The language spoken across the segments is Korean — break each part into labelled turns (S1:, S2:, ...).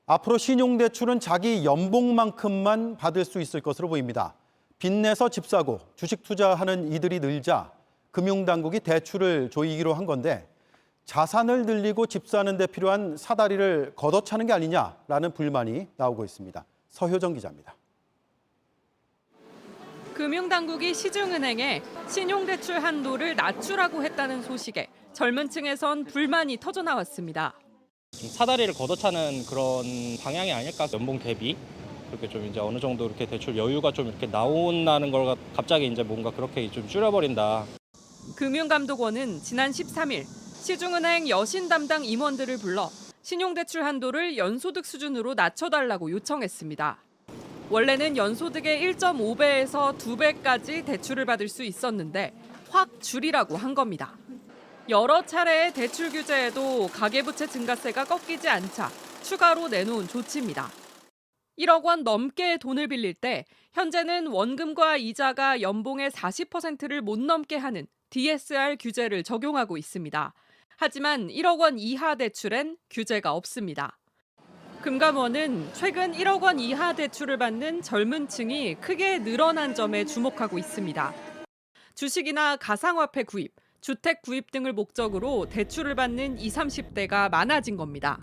S1: 앞으로 신용대출은 자기 연봉만큼만 받을 수 있을 것으로 보입니다. 빚내서 집 사고 주식 투자하는 이들이 늘자 금융당국이 대출을 조이기로 한 건데 자산을 늘리고 집 사는 데 필요한 사다리를 걷어차는 게 아니냐라는 불만이 나오고 있습니다. 서효정 기자입니다.
S2: 금융당국이 시중은행에 신용대출 한도를 낮추라고 했다는 소식에 젊은 층에선 불만이 터져나왔습니다.
S3: 사다리를 걷어차는 그런 방향이 아닐까. 연봉 대비 그렇게 좀 이제 어느 정도 이렇게 대출 여유가 좀 이렇게 나온다는 걸 갑자기 이제 뭔가 그렇게 좀 줄여버린다.
S2: 금융감독원은 지난 13일 시중은행 여신 담당 임원들을 불러 신용대출 한도를 연소득 수준으로 낮춰달라고 요청했습니다. 원래는 연소득의 1.5배에서 2배까지 대출을 받을 수 있었는데 확 줄이라고 한 겁니다. 여러 차례의 대출 규제에도 가계부채 증가세가 꺾이지 않자 추가로 내놓은 조치입니다. 1억 원 넘게 돈을 빌릴 때 현재는 원금과 이자가 연봉의 40%를 못 넘게 하는 DSR 규제를 적용하고 있습니다. 하지만 1억 원 이하 대출엔 규제가 없습니다. 금감원은 최근 1억 원 이하 대출을 받는 젊은 층이 크게 늘어난 점에 주목하고 있습니다. 주식이나 가상화폐 구입, 주택 구입 등을 목적으로 대출을 받는 20, 30대가 많아진 겁니다.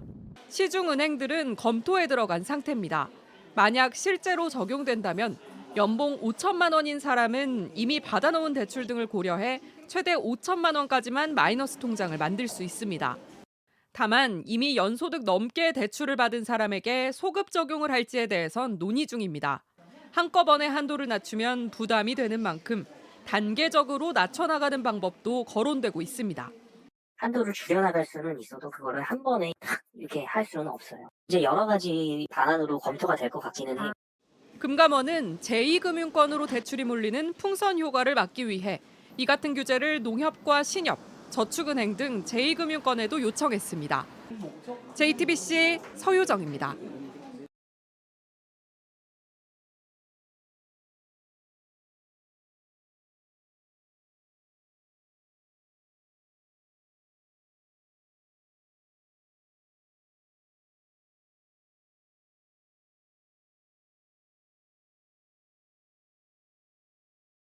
S2: 시중은행들은 검토에 들어간 상태입니다. 만약 실제로 적용된다면 연봉 5천만 원인 사람은 이미 받아놓은 대출 등을 고려해 최대 5천만 원까지만 마이너스 통장을 만들 수 있습니다. 다만 이미 연소득 넘게 대출을 받은 사람에게 소급 적용을 할지에 대해선 논의 중입니다. 한꺼번에 한도를 낮추면 부담이 되는 만큼 단계적으로 낮춰나가는 방법도 거론되고 있습니다.
S4: 한도를 줄여나갈 수는 있어도 그거를 한 번에 탁 이렇게 할 수는 없어요. 이제 여러 가지 방안으로 검토가 될 것 같기는 해요.
S2: 금감원은 제2금융권으로 대출이 몰리는 풍선 효과를 막기 위해 이 같은 규제를 농협과 신협, 저축은행 등 제2금융권에도 요청했습니다. JTBC 서효정입니다.